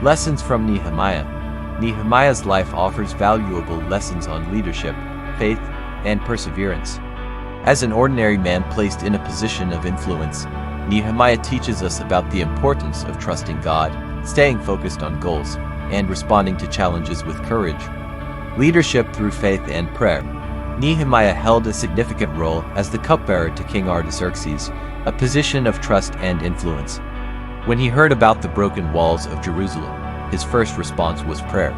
Lessons from Nehemiah. Nehemiah's life offers valuable lessons on leadership, faith, and perseverance. As an ordinary man placed in a position of influence, Nehemiah teaches us about the importance of trusting God, staying focused on goals, and responding to challenges with courage. Leadership through faith and prayer. Nehemiah held a significant role as the cupbearer to King Artaxerxes, a position of trust and influence. When he heard about the broken walls of Jerusalem, his first response was prayer.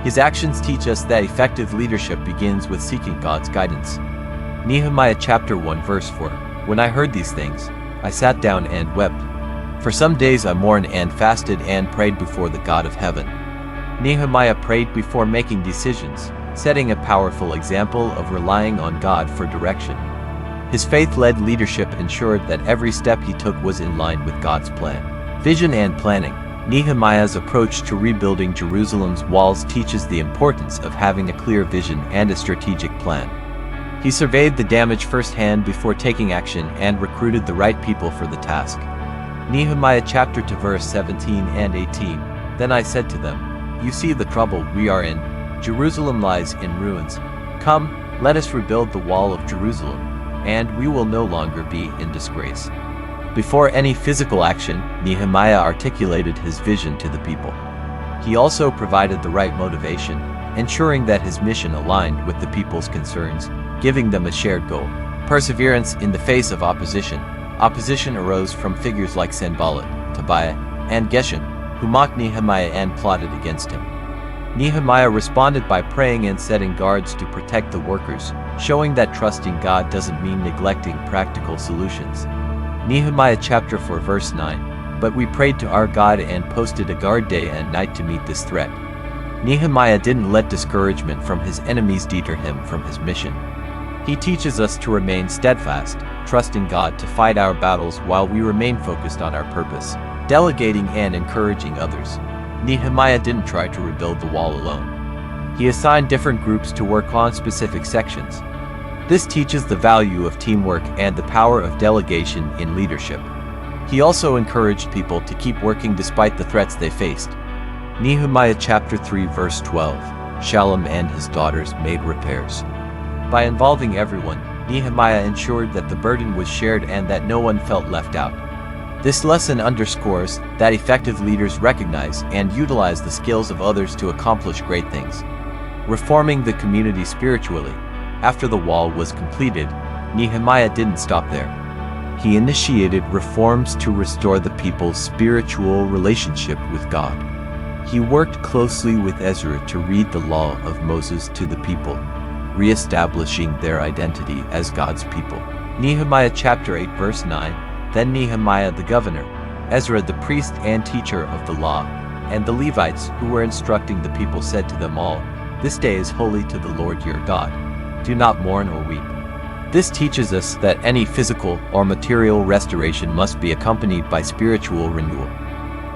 His actions teach us that effective leadership begins with seeking God's guidance. Nehemiah chapter 1 verse 4. When I heard these things, I sat down and wept. For some days I mourned and fasted and prayed before the God of heaven. Nehemiah prayed before making decisions, setting a powerful example of relying on God for direction. His faith-led leadership ensured that every step he took was in line with God's plan. Vision and planning. Nehemiah's approach to rebuilding Jerusalem's walls teaches the importance of having a clear vision and a strategic plan. He surveyed the damage firsthand before taking action and recruited the right people for the task. Nehemiah chapter 2 verse 17 and 18. Then I said to them, "You see the trouble we are in. Jerusalem lies in ruins. Come, let us rebuild the wall of Jerusalem, and we will no longer be in disgrace." Before any physical action, Nehemiah articulated his vision to the people. He also provided the right motivation, ensuring that his mission aligned with the people's concerns, giving them a shared goal. Perseverance in the face of opposition. Opposition arose from figures like Sanballat, Tobiah, and Geshem, who mocked Nehemiah and plotted against him. Nehemiah responded by praying and setting guards to protect the workers, showing that trusting God doesn't mean neglecting practical solutions. Nehemiah chapter 4 verse 9. But we prayed to our God and posted a guard day and night to meet this threat. Nehemiah didn't let discouragement from his enemies deter him from his mission. He teaches us to remain steadfast, trusting God to fight our battles while we remain focused on our purpose, delegating and encouraging others. Nehemiah didn't try to rebuild the wall alone. He assigned different groups to work on specific sections. This teaches the value of teamwork and the power of delegation in leadership. He also encouraged people to keep working despite the threats they faced. Nehemiah chapter 3 verse 12. Shallum and his daughters made repairs. By involving everyone, Nehemiah ensured that the burden was shared and that no one felt left out. This lesson underscores that effective leaders recognize and utilize the skills of others to accomplish great things. Reforming the community spiritually. After the wall was completed, Nehemiah didn't stop there. He initiated reforms to restore the people's spiritual relationship with God. He worked closely with Ezra to read the law of Moses to the people, reestablishing their identity as God's people. Nehemiah chapter 8 verse 9. Then Nehemiah the governor, Ezra the priest and teacher of the law, and the Levites who were instructing the people said to them all, "This day is holy to the Lord your God. Do not mourn or weep." This teaches us that any physical or material restoration must be accompanied by spiritual renewal.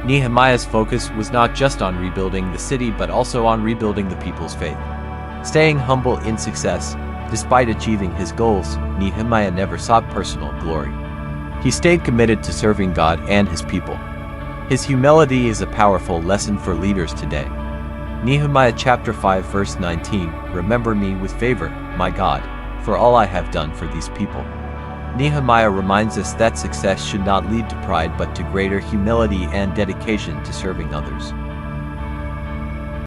Nehemiah's focus was not just on rebuilding the city but also on rebuilding the people's faith. Staying humble in success, despite achieving his goals, Nehemiah never sought personal glory. He stayed committed to serving God and his people. His humility is a powerful lesson for leaders today. Nehemiah chapter 5 verse 19. Remember me with favor, my God, for all I have done for these people. Nehemiah reminds us that success should not lead to pride but to greater humility and dedication to serving others.